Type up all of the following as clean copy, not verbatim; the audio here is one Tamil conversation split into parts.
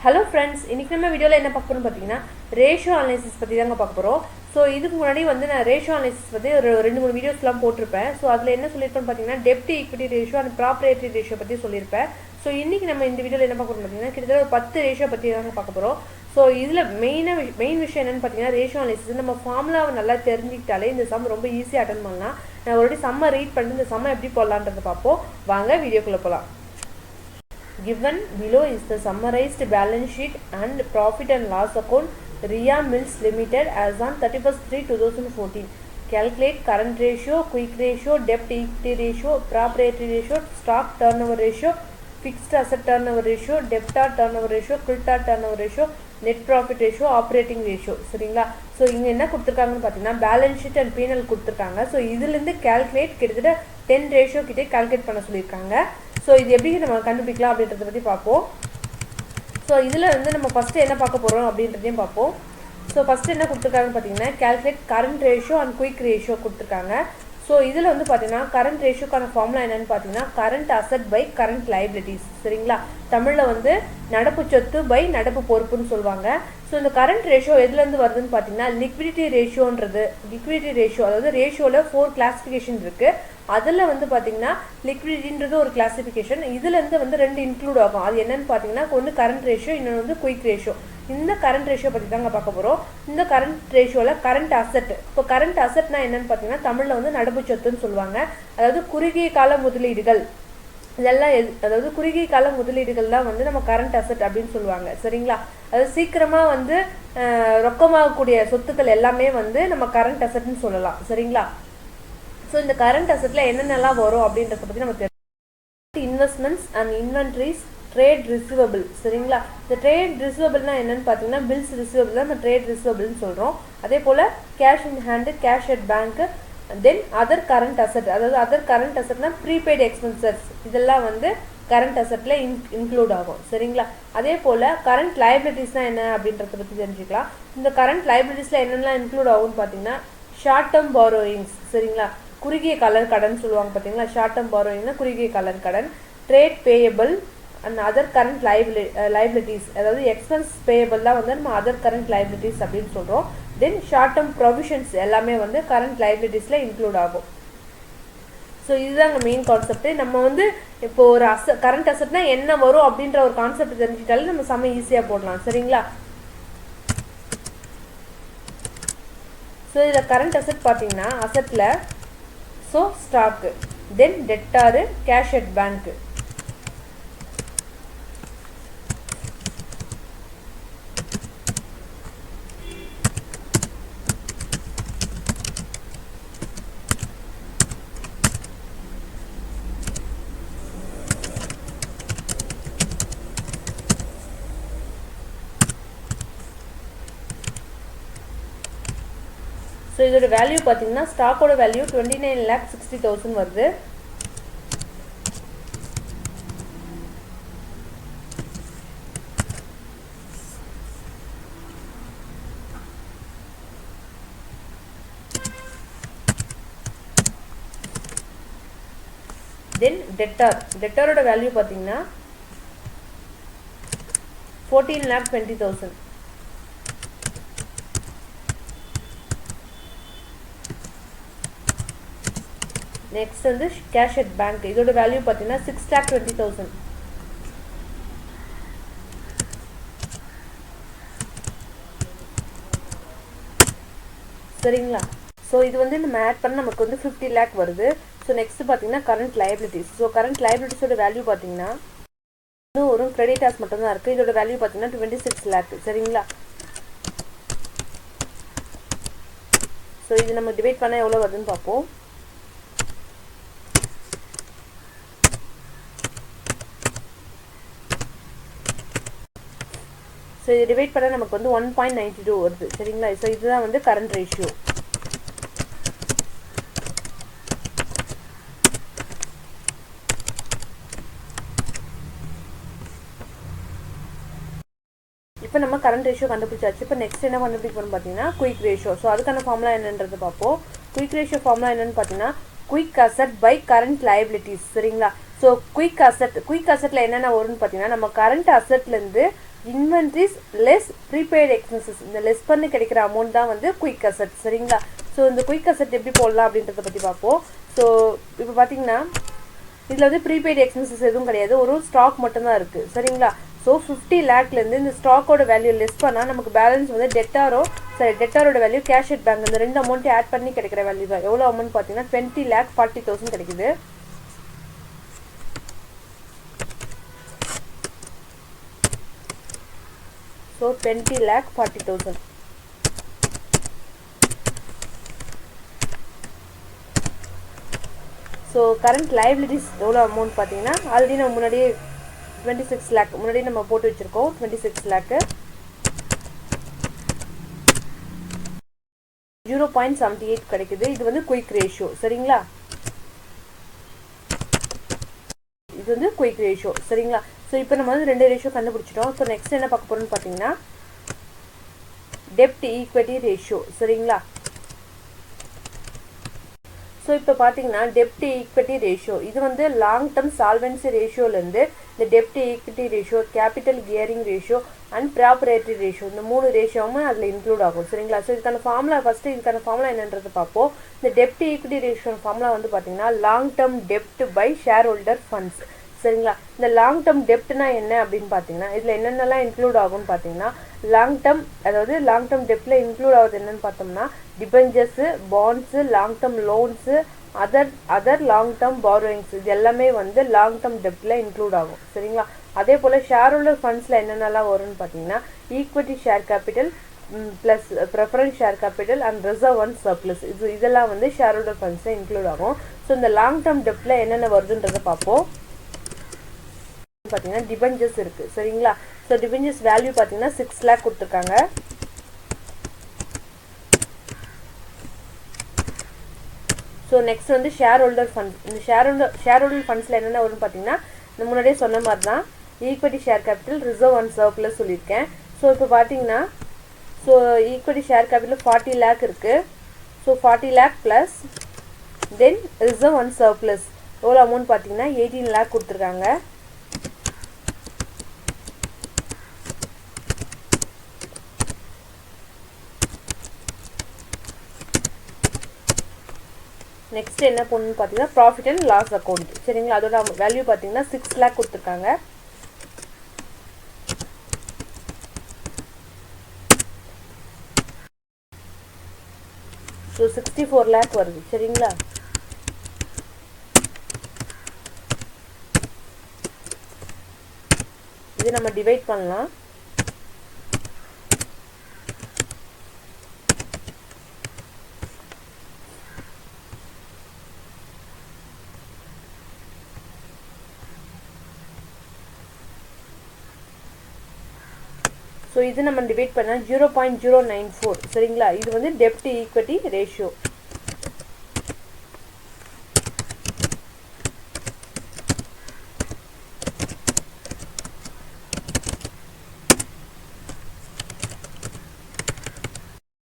ஹலோ ஃப்ரெண்ட்ஸ், இன்றைக்கி நம்ம வீடியோவில் என்ன பார்க்க போகிறோம்னு பார்த்தீங்கன்னா ரேஷியோ அனாலிசிஸ் பற்றி தாங்க பார்க்க போகிறோம். ஸோ இதுக்கு முன்னாடி நான் ரேஷியோ அனாலிசிஸ் பற்றி ஒரு 2-3 வீடியோஸ்லாம் போட்டிருப்பேன். ஸோ அதில் என்ன சொல்லியிருப்பேன்னு பார்த்தீங்கன்னா டெப்ட் equity ratio and property ratio பற்றி சொல்லியிருப்பேன். ஸோ இன்றைக்கி நம்ம இந்த வீடியோவில் என்ன பார்க்க போகிறோம் பார்த்தீங்கன்னா கிட்டத்தட்ட ஒரு 10 ரேஷியோ பற்றி தாங்க பார்க்க போகிறோம். ஸோ இதில் மெயின் விஷயம் என்னென்னு பார்த்தீங்கன்னா ரேஷியோ அனாலிசிஸ் நம்ம ஃபார்முலாவை நல்லா தெரிஞ்சுக்கிட்டாலே இந்த சம் ரொம்ப ஈஸியாக அட்டன் பண்ணலாம். நான் ஒரு சம்மை ரீட் பண்ணிட்டு இந்த சம்மை எப்படி போடலான்றதை பார்ப்போம். வாங்க வீடியோக்குள்ளே போகலாம். Given below is the summarized balance sheet and profit and loss account Ria Mills Limited as on 31/3/2014. Calculate current ratio, quick ratio, debt equity ratio, property ratio, stock turnover ratio, fixed asset turnover ratio, debtor turnover ratio, creditor turnover ratio, net profit ratio, operating ratio. சரிங்களா? ஸோ இங்கே என்ன கொடுத்துருக்காங்கன்னு பார்த்தீங்கன்னா பேலன்ஸ் ஷீட் அண்ட் பீனல் கொடுத்துருக்காங்க. ஸோ இதுலேருந்து கேல்குலேட் கிட்டத்தட்ட 10 ரேஷியோ கிட்டே கால்குலேட் பண்ண சொல்லியிருக்காங்க. ஸோ இது எப்படி நம்ம கண்டுபிடிக்கலாம் அப்படின்றத பற்றி பார்ப்போம். ஸோ இதில் நம்ம ஃபஸ்ட்டு என்ன பார்க்க போகிறோம் அப்படின்றதையும் பார்ப்போம். ஸோ ஃபஸ்ட்டு என்ன கொடுத்துருக்காங்கன்னு பார்த்தீங்கன்னா calculate current ratio and quick ratio கொடுத்துருக்காங்க. ஸோ இதில் பார்த்தீங்கன்னா கரண்ட் ரேஷியோக்கான ஃபார்முலா என்னென்னு பார்த்தீங்கன்னா current asset by current liabilities. சரிங்களா? தமிழில் நடப்பு சொத்து பை நடப்பு பொறுப்புன்னு சொல்லுவாங்க. ஸோ இந்த கரண்ட் ரேஷியோ எதுலேருந்து வருதுன்னு பார்த்தீங்கன்னா லிக்விடிட்டி ரேஷியோ அதாவது ரேஷியோவில் 4 கிளாஸிஃபிகேஷன் இருக்குது. அதில் பார்த்தீங்கன்னா லிக்விடிட்டின்றது ஒரு கிளாஸிஃபிகேஷன். இதுலேருந்து 2 இன்க்ளூட் ஆகும். அது என்னென்னு பார்த்தீங்கன்னா ஒன்று கரண்ட் ரேஷியோ, இன்னொன்று குயிக் ரேஷியோ. இந்த கரண்ட் ரேஷியோ பற்றி தாங்க பார்க்க போகிறோம். இந்த கரண்ட் ரேஷியோவில் கரண்ட் அசட், இப்போ கரண்ட் அசட்னா என்னென்னு பார்த்தீங்கன்னா தமிழில் நடப்பு சொத்துன்னு சொல்லுவாங்க. அதாவது குறுகிய கால முதலீடுகள் இதெல்லாம் அதாவது குறுகிய கால முதலீடுகள் தான் நம்ம கரண்ட் அசட் அப்படின்னு சொல்லுவாங்க. சரிங்களா? அதாவது சீக்கிரமாக ரொக்கமாகக்கூடிய சொத்துக்கள் எல்லாமே நம்ம கரண்ட் அசட்னு சொல்லலாம். சரிங்களா? ஸோ இந்த கரண்ட் அசட்டில் என்னென்னலாம் வரும் அப்படின்றத பற்றி நம்ம தெரியும். Investments and inventories, trade receivable. சரிங்களா? இந்த ட்ரேட் ரிசீவபிள்னா என்னென்னு பார்த்தீங்கன்னா பில்ஸ் ரிசீவபிள் தான் நம்ம ட்ரேட் ரிசீவபிள்னு சொல்கிறோம். அதே போல் cash in hand, cash at bank, then other current asset. அதாவது அதர் கரண்ட் அசட்னா ப்ரீபெய்டு எக்ஸ்பென்சஸ் இதெல்லாம் கரண்ட் அசட்டில் இன்க்ளூட் ஆகும். சரிங்களா? அதே போல் கரண்ட் லைபிலிட்டிஸ்னால் என்ன அப்படின்றத பற்றி தெரிஞ்சுக்கலாம். இந்த கரண்ட் லைபிலிட்டிஸில் என்னென்னலாம் இன்க்ளூட் ஆகும்னு பார்த்தீங்கன்னா ஷார்ட் டேர்ம் பாரோயிங்ஸ். சரிங்களா? குறுகிய கலர் கடன் சொல்லுவாங்க பார்த்தீங்களா. ஷார்ட் டேர்ம் பாரோயிங்னா குறுகிய கலர் கடன். Trade payable and other current liabilities, அதாவது எக்ஸ்பென்ஸ் பேயபிள் தான் நம்ம அதர் கரண்ட் லைபிலிட்டிஸ் அப்படின்னு சொல்கிறோம். தென் ஷார்ட் டேர்ம் ப்ரொவிஷன்ஸ் எல்லாமே கரண்ட் லைபிலிட்டிஸில் இன்க்ளூட் ஆகும். ஸோ இதுதாங்க மெயின் கான்செப்ட். நம்ம இப்போ ஒரு கரண்ட் அசட்னா என்ன வரும் அப்படின்ற ஒரு கான்செப்ட் தெரிஞ்சுக்கிட்டாலே நம்ம செம்ம ஈஸியாக போடலாம். சரிங்களா? ஸோ இதில் கரண்ட் அசட் பார்த்தீங்கன்னா அசட்டில் so stock, then debtor, cash at bank. So இதோட வேல்யூ பார்த்தீங்கன்னா ஸ்டாக்கோட வேல்யூ 29,60,000 வருது. தென் டெட்டாரோட வேல்யூ பார்த்தீங்கன்னா 14,20,000. நெக்ஸ்ட் கேஷ் அட் பேங்க், இதோட வேல்யூ பார்த்தீங்கன்னா 6,20,000. சரிங்களா? ஸோ இது நம்ம ஆட் பண்ண நமக்கு 50 lakh வருது. ஸோ நெக்ஸ்ட் பார்த்தீங்கன்னா கரண்ட் லைபிலிட்டிஸ். ஸோ கரண்ட் லைபிலிட்டிஸோட வேல்யூ பார்த்தீங்கன்னா இன்னும் ஒரு கிரெடிட்டாஸ் மட்டும்தான் இருக்குது. இதோட வேல்யூ பார்த்தீங்கன்னா 26 lakh. சரிங்களா? ஸோ இது நம்ம டிவைட் பண்ணால் எவ்வளோ வருதுன்னு பார்ப்போம். ஸோ இது டிவைட் பண்ணால் நமக்கு 1.92 வருது. சரிங்களா? ஸோ இதுதான் கரண்ட் ரேஷியோ. இப்போ நம்ம கரண்ட் ரேஷியோ கண்டுபிடிச்சாச்சு. இப்போ நெக்ஸ்ட் என்ன கண்டுபிடிக்கணும்னு பார்த்தீங்கன்னா குயிக் ரேஷியோ. ஸோ அதுக்கான ஃபார்முலா என்னன்றது பார்ப்போம். குயிக் ரேஷியோ ஃபார்முலா என்னன்னு பார்த்தீங்கன்னா quick asset by current liabilities. சரிங்களா? ஸோ குயிக் அசட்டில் என்னென்ன வரும்னு பார்த்தீங்கன்னா நம்ம கரண்ட் அசட்லேருந்து இன்வென்ட்ரிஸ் லெஸ் ப்ரீபெய்டு எக்ஸ்பென்சஸ், இந்த லெஸ் பண்ணி கிடைக்கிற அமௌண்ட் தான் வந்து குயிக் அசெட். சரிங்களா? ஸோ இந்த குயிக் அசெட் எப்படி போடலாம் அப்படின்றத பற்றி பார்ப்போம். ஸோ இப்போ பார்த்தீங்கன்னா இதில் வந்து ப்ரீபெய்டு எக்ஸ்பென்சஸ் எதுவும் கிடையாது, ஒரு ஸ்டாக் மட்டும்தான் இருக்குது. சரிங்களா? ஸோ 50 லேக்லேருந்து இந்த ஸ்டாக்கோட வேல்யூ லெஸ் பண்ணால் நமக்கு பேலன்ஸ் வந்து டெட்டாரோட வேல்யூ கேஷ் அட் பேங்க், இந்த ரெண்டு அமௌண்ட்டு ஆட் பண்ணி கிடைக்கிற வேல்யூ தான். எவ்வளோ அமௌண்ட் பார்த்தீங்கன்னா 20,40,000 கிடைக்குது. ஸோ 20,40,000. ஸோ கரண்ட் லைபிலிட்டிஸ் எவ்வளோ அமௌண்ட் பார்த்தீங்கன்னா ஆல்ரெடி நம்ம முன்னாடியே 26 lakh முன்னாடியே நம்ம போட்டு வச்சுருக்கோம். 26 lakh 0.78 கிடைக்குது. இது வந்து குயிக் ரேஷியோ. சரிங்களா? இது வந்து குயிக் ரேஷியோ. சரிங்களா? ஸோ இப்போ நம்ம வந்து 2 ரேஷியோ கண்டுபிடிச்சிட்டோம். இப்போ நெக்ஸ்ட் என்ன பார்க்க போகிறோம்னு பார்த்தீங்கன்னா டெப்ட் ஈக்விட்டி ரேஷியோ. சரிங்களா? ஸோ இப்போ பார்த்தீங்கன்னா டெப்ட் ஈக்விட்டி ரேஷியோ இது வந்து லாங் டேர்ம் சால்வென்சி ரேஷியோலேருந்து இந்த டெப்ட் equity ratio, capital gearing ratio and proprietary ratio, இந்த 3 ரேஷியோவும் அதில் இன்க்ளூட் ஆகும். சரிங்களா? ஸோ இதுக்கான ஃபார்முலா ஃபஸ்ட்டு இதுக்கான ஃபார்முலா என்னன்றது பார்ப்போம். இந்த டெப்ட் ஈக்விட்டி ரேஷியோ ஃபார்முலா வந்து பார்த்தீங்கன்னா லாங் டேர்ம் டெப்ட் பை ஷேர் ஹோல்டர் ஃபண்ட்ஸ். சரிங்களா? இந்த லாங் டேர்ம் டெப்ட்னா என்ன அப்படின்னு பார்த்தீங்கன்னா இதில் என்னென்னலாம் இன்க்ளூட் ஆகும்னு பார்த்தீங்கன்னா லாங் டேர்ம், அதாவது லாங் டேர்ம் டெப்டில் இன்க்ளூட் ஆகுது என்னென்னு பார்த்தோம்னா debentures, bonds, long term loans, other long term borrowings, இது எல்லாமே வந்து லாங் டேர்ம் டெப்டில் இன்க்ளூட் ஆகும். சரிங்களா? அதே போல் ஷேர் ஹோல்டர் ஃபண்ட்ஸில் என்னென்னலாம் வரும்னு பார்த்தீங்கன்னா equity share capital plus preference share capital and reserve and surplus, இதெல்லாம் வந்து ஷேர் ஹோல்டர் ஃபண்ட்ஸில் இன்க்ளூட் ஆகும். ஸோ இந்த லாங் டேர்ம் டெப்டில் என்னென்ன வருதுன்றதை பார்ப்போம். பார்த்தீங்கன்னா டிபெஞ்சர்ஸ் இருக்குது. சரிங்களா? ஸோ டிபெஞ்சர்ஸ் வேல்யூ பார்த்தீங்கன்னா 6 lakh கொடுத்துருக்காங்க. ஸோ நெக்ஸ்ட் வந்து ஷேர் ஹோல்டர் ஃபண்ட்ஸ். இந்த ஷேர் ஹோல்டர் ஃபண்ட்ஸில் என்னென்ன வரும்னு பார்த்தீங்கன்னா இந்த முன்னாடியே சொன்ன மாதிரி தான் equity share capital, reserve and surplus சொல்லியிருக்கேன். ஸோ இப்போ பார்த்தீங்கன்னா so equity share capital 40 lakh இருக்குது. So 40 lakh plus then reserve and surplus எவ்வளோ அமௌண்ட் பார்த்தீங்கன்னா 18 lakh கொடுத்துருக்காங்க. நெக்ஸ்ட் என்ன பண்ணணும்னு பார்த்தீங்கன்னா ப்ராஃபிட் அண்ட் லாஸ் அக்கௌண்ட். சரிங்களா? அதோட வேல்யூ பார்த்தீங்கன்னா 6 lakh கொடுத்துருக்காங்க. ஸோ 64 lakh வருது. சரிங்களா? இது நம்ம டிவைட் பண்ணலாம். ஸோ இது நம்ம டிவைட் பண்ணால் 0.094. சரிங்களா? இது வந்து டெப்ட் ஈக்விட்டி ரேஷியோ.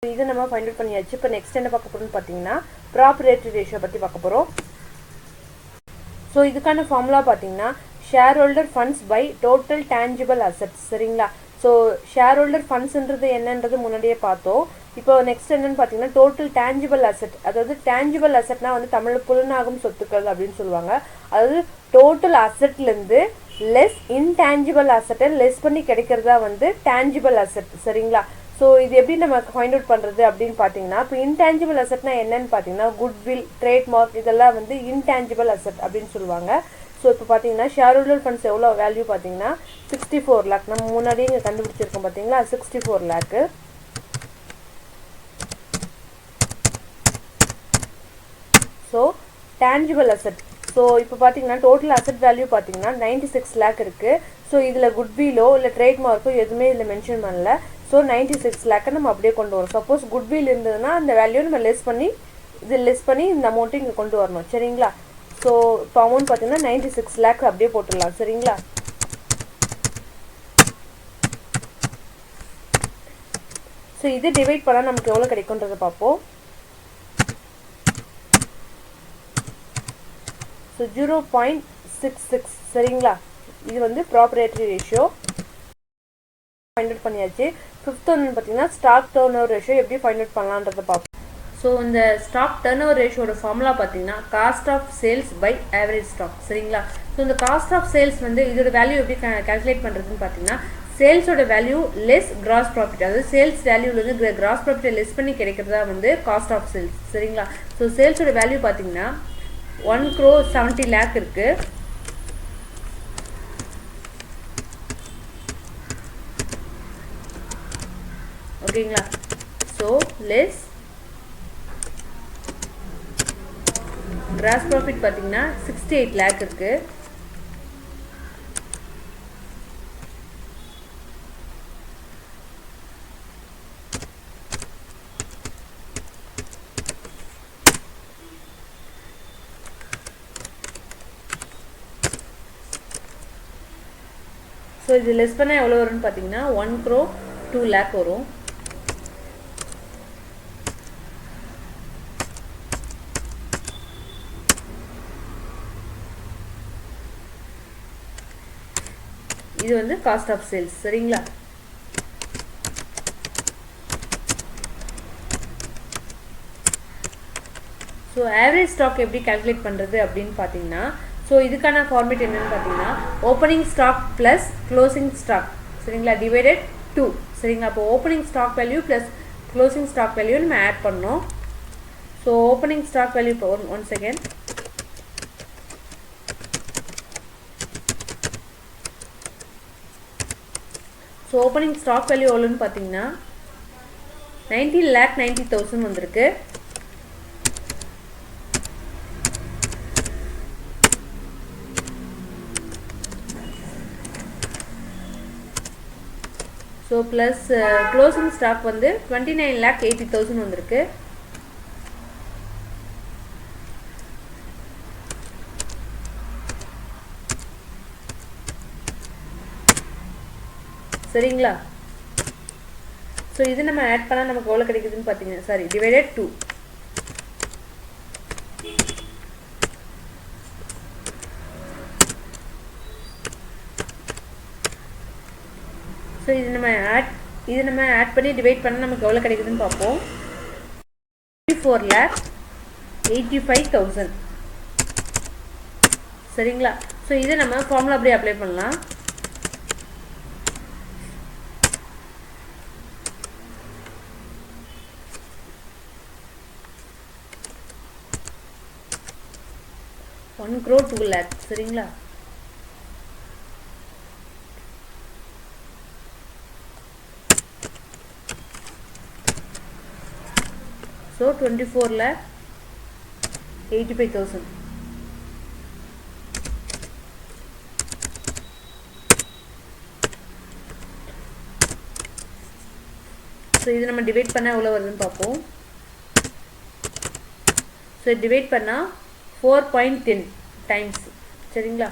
இது நம்ம ஃபைண்ட் அவுட் பண்ணியாச்சு. இப்போ நெக்ஸ்ட் என்ன பார்க்க போகிறோம்னு பார்த்தீங்கன்னா ப்ராப்பரேட்டரி ரேஷியோ பற்றி பார்க்க போகிறோம். ஸோ இதுக்கான ஃபார்முலா பார்த்தீங்கன்னா shareholder funds by total tangible assets. சரிங்களா? ஸோ ஷேர் ஹோல்டர் ஃபண்ட்ஸ்ன்றது என்னன்றது முன்னாடியே பார்த்தோம். இப்போ நெக்ஸ்ட் என்னன்னு பார்த்தீங்கன்னா டோட்டல் டேஞ்சிபிள் அசெட், அதாவது டேஞ்சிபிள் அசெட்னா வந்து தமிழ் புலனாகும் சொத்துக்கள் அப்படின்னு சொல்லுவாங்க. அதாவது டோட்டல் அசெட்லேருந்து லெஸ் இன்டேஞ்சிபிள் அசெட்டை லெஸ் பண்ணி கிடைக்கிறதா வந்து டேஞ்சிபிள் அசெட். சரிங்களா? ஸோ இது எப்படி நம்ம ஃபைண்ட் அவுட் பண்ணுறது அப்படின்னு பார்த்தீங்கன்னா இப்போ இன்டேஞ்சிபிள் அசெட்னா என்னன்னு பார்த்தீங்கன்னா குட்வில், ட்ரேட்மார்க் இதெல்லாம் வந்து இன்டேஞ்சிபிள் அசெட் அப்படின்னு சொல்லுவாங்க. ஸோ இப்போ பார்த்தீங்கன்னா ஷேர் ஹோல்டர் ஃபண்ட்ஸ் எவ்வளோ வேல்யூ பார்த்தீங்கன்னா 64 lakh. நம்ம முன்னாடியே இங்கே கண்டுபிடிச்சிருக்கோம் பார்த்தீங்களா 64 lakh. So tangible asset, so இப்போ பார்த்தீங்கன்னா டோட்டல் அசெட் வேல்யூ பார்த்தீங்கன்னா 96 lakh இருக்குது. ஸோ இதில் குட்விலோ இல்லை ட்ரேட்மார்க்கோ எதுவுமே இதில் மென்ஷன் பண்ணல. ஸோ 96 lakh நம்ம அப்படியே கொண்டு வரோம். சப்போஸ் குட்வில் இருந்ததுன்னா அந்த வேல்யூ நம்ம லெஸ் பண்ணி இந்த அமௌண்ட்டு இங்கே கொண்டு வரணும். சரிங்களா? ஸோ இப்போ அமௌண்ட் பார்த்தீங்கன்னா 96 lakh அப்படியே போட்டுடலாம். சரிங்களா? ஸோ இது டிவைட் பண்ணால் நமக்கு எவ்வளோ கிடைக்குன்றதை பார்ப்போம். ஸோ 0.66. சரிங்களா? இது வந்து ப்ராப்பரேட்டரி ரேஷியோ. ஃபைண்ட் அவுட் பண்ணியாச்சு. ஃபிஃப்த் வந்து பார்த்தீங்கன்னா ஸ்டாக் டர்ன் ஓவர் ரேஷியோ எப்படி ஃபைண்ட் அவுட் பண்ணலான்றதை பார்ப்போம். ஸோ இந்த ஸ்டாக் டர்ன் ஓவர் ரேஷியோட ஃபார்முலா பார்த்தீங்கன்னா cost of sales by average stock. சரிங்களா? ஸோ இந்த காஸ்ட் ஆஃப் சேல்ஸ் வந்து இதோட வேல்யூ எப்படி கால்குலேட் பண்ணுறதுன்னு பார்த்தீங்கன்னா சேல்ஸோட வேல்யூ லெஸ் கிராஸ் ப்ராஃபிட், அதாவது சேல்ஸ் வேல்யூலேருந்து கிராஸ் ப்ராஃபிட்டை லெஸ் பண்ணி கிடைக்கிறதா வந்து காஸ்ட் ஆஃப் சேல்ஸ். சரிங்களா? ஸோ சேல்ஸோட வேல்யூ பார்த்தீங்கன்னா 1,70 lakh இருக்குது. ஓகேங்களா? ஸோ லெஸ் கிராஸ் ப்ராஃபிட் பார்த்தீங்கன்னா 68 lakh இருக்குது. ஸோ இது லெஸ் பண்ணால் எவ்வளோ வரும்னு பார்த்தீங்கன்னா 1,02 lakh வரும். இது வந்து காஸ்ட் ஆஃப் சேல்ஸ். சரிங்களா? ஸோ ஆவரேஜ் ஸ்டாக் எப்படி கால்குலேட் பண்ணுறது அப்படின்னு பார்த்தீங்கன்னா ஸோ இதுக்கான ஃபார்மேட் என்னென்னு பார்த்தீங்கன்னா opening stock plus closing stock. சரிங்களா? டிவைடட் 2. சரிங்களா? அப்போ opening stock value plus closing stock value நம்ம ஆட் பண்ணோம். ஸோ ஓப்பனிங் ஸ்டாக் வேல்யூ இப்போ one second. So opening stock value எவ்வளோன்னு பார்த்தீங்கன்னா 19,90,000 வந்திருக்கு. ஸோ ப்ளஸ் க்ளோசிங் ஸ்டாக் வந்து 29,80,000 வந்திருக்கு. சரிங்களா? ஸோ இது நம்ம ஆட் பண்ணால் நமக்கு எவ்வளோ கிடைக்குதுன்னு பார்த்தீங்கன்னா சாரி டிவைடட் 2. ஸோ இது நம்ம ஆட் பண்ணி டிவைட் பண்ணால் நமக்கு எவ்வளோ கிடைக்குதுன்னு பார்ப்போம். 24,85,000. சரிங்களா? ஸோ இதை நம்ம ஃபார்முலா அப்படியே அப்ளை பண்ணலாம். $1 crore 2 lakh. சரிங்களா? ஸோ 24,85,000. ஸோ இது நம்ம டிவைட் பண்ணால் எவ்வளோ வருதுன்னு பார்ப்போம். ஸோ டிவைட் பண்ணால் 4.10 டைம்ஸ். சரிங்களா?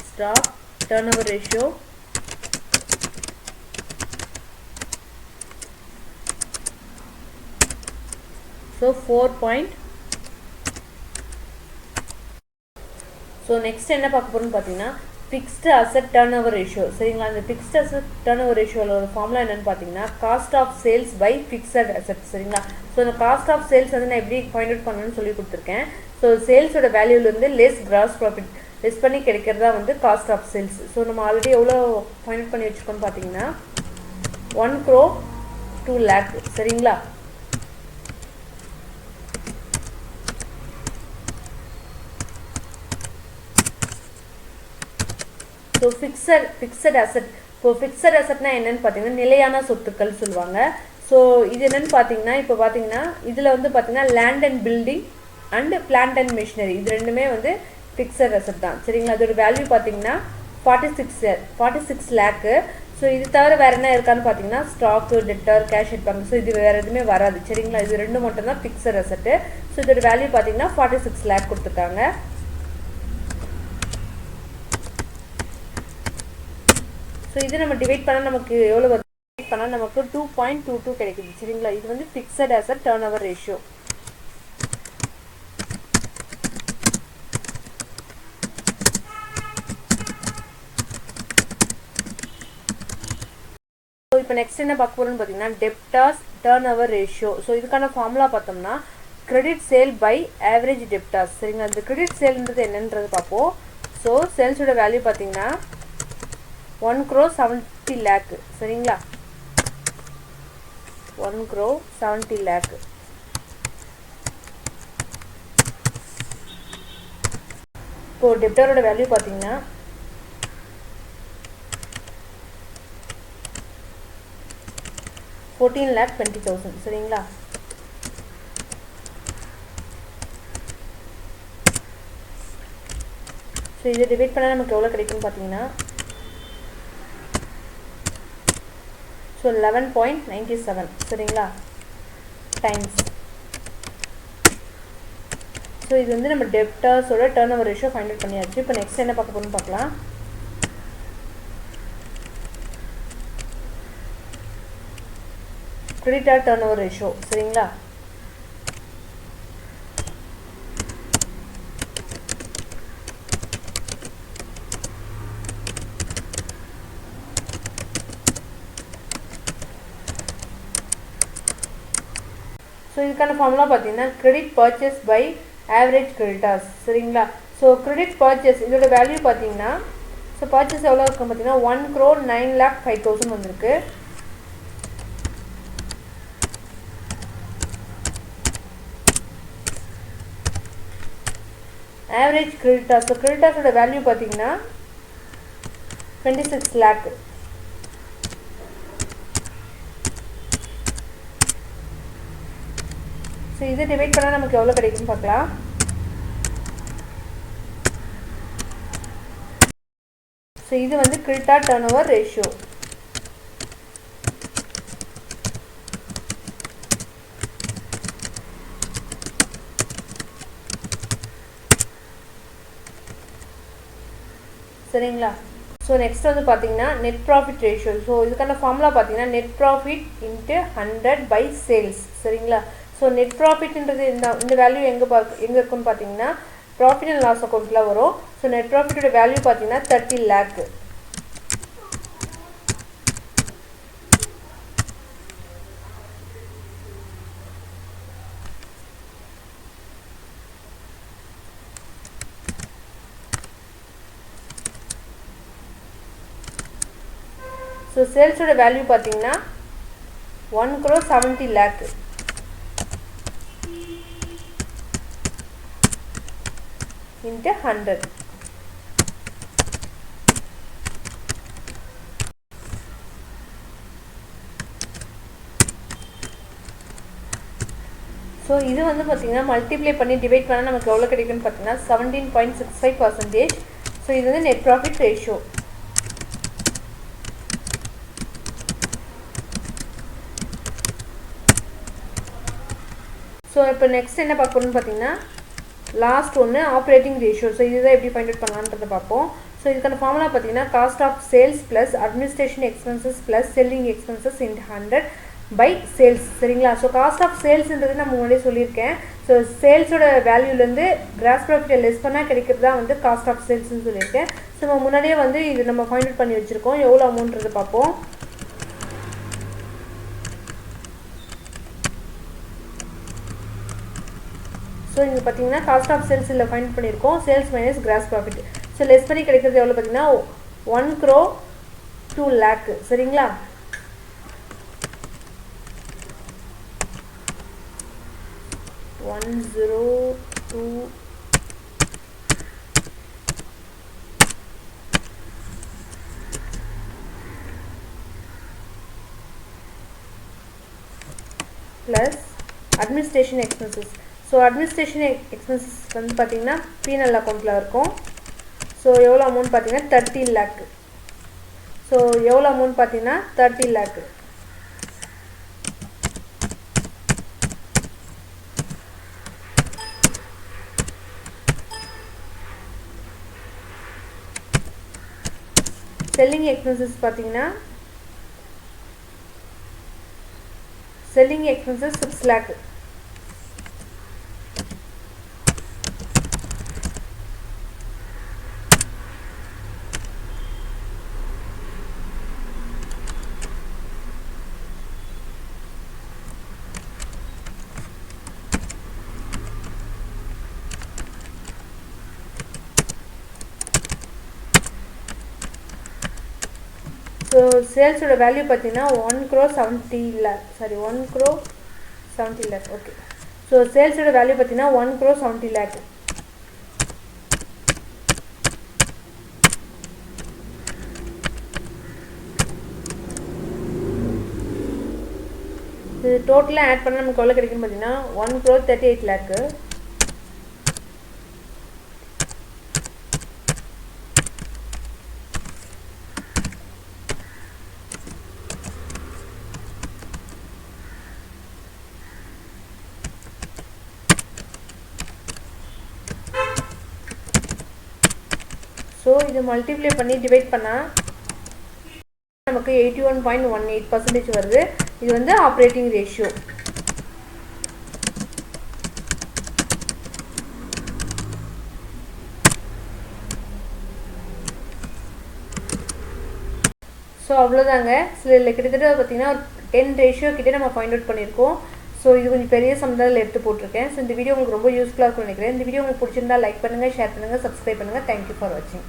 Stock turnover ratio so 4. So next என்ன பார்க்க போகிறோம்னு பார்த்தீங்கன்னா fixed asset turnover ratio. சரிங்களா? அந்த ஃபிக்ஸ்டு அசெட் டர்ன் ஓவர் ரேஷியோவில் ஒரு ஃபார்முலா என்னென்னு பார்த்தீங்கன்னா cost of sales by fixed asset. சரிங்களா? ஸோ அந்த காஸ்ட் ஆஃப் சேல்ஸ் வந்து நான் எப்படி ஃபைண்ட் அவுட் பண்ணணும்னு சொல்லி கொடுத்துருக்கேன். ஸோ சேல்ஸோட வேல்யூலேருந்து லெஸ் கிராஸ் ப்ராஃபிட் லெஸ் பண்ணி கிடைக்கிறதா வந்து காஸ்ட் ஆஃப் சேல்ஸ். ஸோ நம்ம ஆல்ரெடி எவ்வளோ ஃபைண்ட் அவுட் பண்ணி வச்சுக்கோன்னு பார்த்தீங்கன்னா 1 crore 2 lakh. சரிங்களா? So fixed asset. இப்போ ஃபிக்ஸட் அசெட்னா என்னன்னு பார்த்தீங்கன்னா நிலையான சொத்துக்கள் சொல்லுவாங்க. ஸோ இது என்னன்னு பார்த்தீங்கன்னா இப்போ பார்த்தீங்கன்னா இதில் வந்து பார்த்தீங்கன்னா land and building and plant and machinery இது ரெண்டுமே வந்து ஃபிக்ஸட் அசெட் தான். சரிங்களா? அதோட வேல்யூ பார்த்தீங்கன்னா 46 lakh. ஸோ இது தவிர வேறு என்ன இருக்கான்னு பார்த்தீங்கன்னா ஸ்டாக்கு, டெட்டர், கேஷ் எடுப்பாங்க. ஸோ இது வேறு எதுவுமே வராது. சரிங்களா? இது ரெண்டு மட்டும் தான் ஃபிக்ஸட் அசெட்டு. ஸோ இதோட வேல்யூ பார்த்தீங்கன்னா 46 lakh கொடுத்துருக்காங்க. ஸோ இது நம்ம டிவைட் பண்ணால் நமக்கு எவ்வளோ வருது? டிவைட் பண்ணால் நமக்கு 2.22 கிடைக்குது. சரிங்களா? இது வந்து fixed asset turnover ratio. இப்போ நெக்ஸ்ட் என்ன பார்க்க போகிறோம்னு பார்த்தீங்கன்னா debtors turnover ratio. So இதுக்கான ஃபார்முலா பார்த்தோம்னா credit sale by average debtors. சரிங்களா, இந்த கிரெடிட் சேல்ன்றது என்னன்றது பார்ப்போம். ஸோ சேல்ஸோட வேல்யூ பார்த்தீங்கன்னா 1 crore 70 lakh. சரிங்களா, 1 crore 70 lakh. இப்போ டெப்டாரோட வேல்யூ பார்த்தீங்கன்னா 14,20,000. சரிங்களா, ஸோ இதை டிவைட் பண்ணால் நமக்கு எவ்வளோ கிடைக்கும்னு பார்த்தீங்கன்னா ஸோ 11.97. சரிங்களா, டைம்ஸ். ஸோ இது வந்து நம்ம டெப்டாஸோட turnover ratio find out பண்ணியாச்சு. இப்போ நெக்ஸ்ட் என்ன பார்க்க போகணும்னு பார்க்கலாம். Creditor turnover ratio. சரிங்களா, ஸோ இதுக்கான ஃபார்முலா பார்த்தீங்கன்னா credit purchase by average creditors. சரிங்களா, ஸோ கிரெடிட் பர்ச்சேஸ் இதோட வேல்யூ பார்த்தீங்கன்னா ஸோ பர்ச்சேஸ் எவ்வளோ இருக்கும் பார்த்தீங்கன்னா 1 crore 9,05,000 வந்திருக்கு. ஆவரேஜ் கிரெடிட்டார்ஸ், ஸோ கிரெடிட்டார்ஸோட வேல்யூ பார்த்தீங்கன்னா 26 lakh. ஸோ இதை டிவைட் பண்ணால் நமக்கு எவ்வளோ கிடைக்குன்னு பார்க்கலாம். ஸோ இது வந்து கிரெடிட்டார் டர்ன் ஓவர் ரேஷியோ. சரிங்களா, ஸோ நெக்ஸ்ட் வந்து பார்த்தீங்கன்னா நெட் ப்ராஃபிட் ரேஷியோ. ஸோ இதுக்கான ஃபார்முலா பார்த்தீங்கன்னா net profit into 100 by sales. சரிங்களா, ஸோ நெட் ப்ராஃபிட்ன்றது இந்த வேல்யூ எங்கே இருக்குன்னு பார்த்தீங்கன்னா ப்ராஃபிட் அண்ட் லாஸ் அக்கௌண்ட்டில் வரும். ஸோ நெட் ப்ராஃபிட்டோட வேல்யூ பார்த்தீங்கன்னா 30 lakh. ஸோ சேல்ஸோட வேல்யூ பார்த்தீங்கன்னா 1 crore 70 lakh. into 100. ஸோ இது வந்து பார்த்தீங்கன்னா மல்டிப்ளை பண்ணி டிவைட் பண்ணால் நமக்கு எவ்வளோ கிடைக்குன்னு பார்த்தீங்கன்னா 17.65%. ஸோ இது வந்து நெட் ப்ராஃபிட் ரேஷியோ. ஸோ இப்போ நெக்ஸ்ட் என்ன பார்க்கணும்னு பார்த்தீங்கன்னா லாஸ்ட் ஒன்று ஆப்ரேட்டிங் ரேஷியோ. ஸோ இதுதான் எப்படி ஃபைண்ட் அவுட் பண்ணலான்றதை பார்ப்போம். ஸோ இதுக்கான ஃபார்முலா பார்த்தீங்கன்னா cost of sales plus administration expenses plus selling expenses into 100 by sales. சரிங்களா, ஸோ காஸ்ட் ஆஃப் சேல்ஸ்ன்றது நான் முன்னாடியே சொல்லியிருக்கேன். ஸோ சேல்ஸோட வேல்யூலேருந்து கிராஸ் ப்ராஃபிட்டை லெஸ் பண்ணால் கிடைக்கிறது தான் வந்து காஸ்ட் ஆஃப் சேல்ஸ்ன்னு சொல்லியிருக்கேன். ஸோ நம்ம முன்னாடியே வந்து இது நம்ம ஃபைண்ட் அவுட் பண்ணி வச்சுருக்கோம். எவ்வளோ அமௌண்ட்றது பார்ப்போம். ஸோ இங்கே பார்த்தீங்கன்னா காஸ்ட் ஆஃப் சேல்ஸ் இல்லை ஃபைண்ட் பண்ணியிருக்கோம். Sales minus gross profit. So less பண்ணி கிடைக்கிறது எவ்வளோ பார்த்தீங்கன்னா 1 crore 2 lakh. சரிங்களா, plus administration expenses. So administration expenses வந்து பார்த்தீங்கன்னா பீனல் அக்கௌண்ட்டில் இருக்கும். ஸோ எவ்வளோ அமௌண்ட் பார்த்தீங்கன்னா 30 lakh. ஸோ எவ்வளோ அமௌண்ட் பார்த்தீங்கன்னா 30 lakh. செல்லிங் எக்ஸ்பென்சஸ் பார்த்தீங்கன்னா செல்லிங் எக்ஸ்பென்சஸ் 6 lakh. ஸோ சேல்ஸோட வேல்யூ பார்த்தீங்கன்னா 1 crore 70 lakh, sorry 1 crore 70 lakh. Okay, so சேல்ஸோட வேல்யூ பார்த்தீங்கன்னா 1 crore 70 lakh. இது டோட்டலாக ஆட் பண்ணால் நமக்கு எவ்வளோ கிடைக்குன்னு பார்த்தீங்கன்னா 1 crore 38 lakh. ஸோ இது மல்டிப்ளை பண்ணி டிவைட் பண்ணால் நமக்கு 81.18% வருது. இது வந்து ஆப்ரேட்டிங் ரேஷியோ. ஸோ அவ்வளோதாங்க. இதில் கிட்டத்தட்ட பார்த்தீங்கன்னா 10 ரேஷியோ கிட்டே நம்ம ஃபைண்ட் அவுட் பண்ணியிருக்கோம். ஸோ இது கொஞ்சம் பெரிய சம்பளத்தில் எடுத்து போட்டிருக்கேன். ஸோ இந்த வீடியோ உங்களுக்கு ரொம்ப யூஸ்ஃபுல்லாக இருக்கும்னு நினைக்கிறேன். இந்த வீடியோ உங்களுக்கு பிடிச்சிருந்தா லைக் பண்ணுங்கள், ஷேர் பண்ணுங்கள், சப்ஸ்கிரைப் பண்ணுங்கள். தேங்க்யூ ஃபார் வாட்சிங்.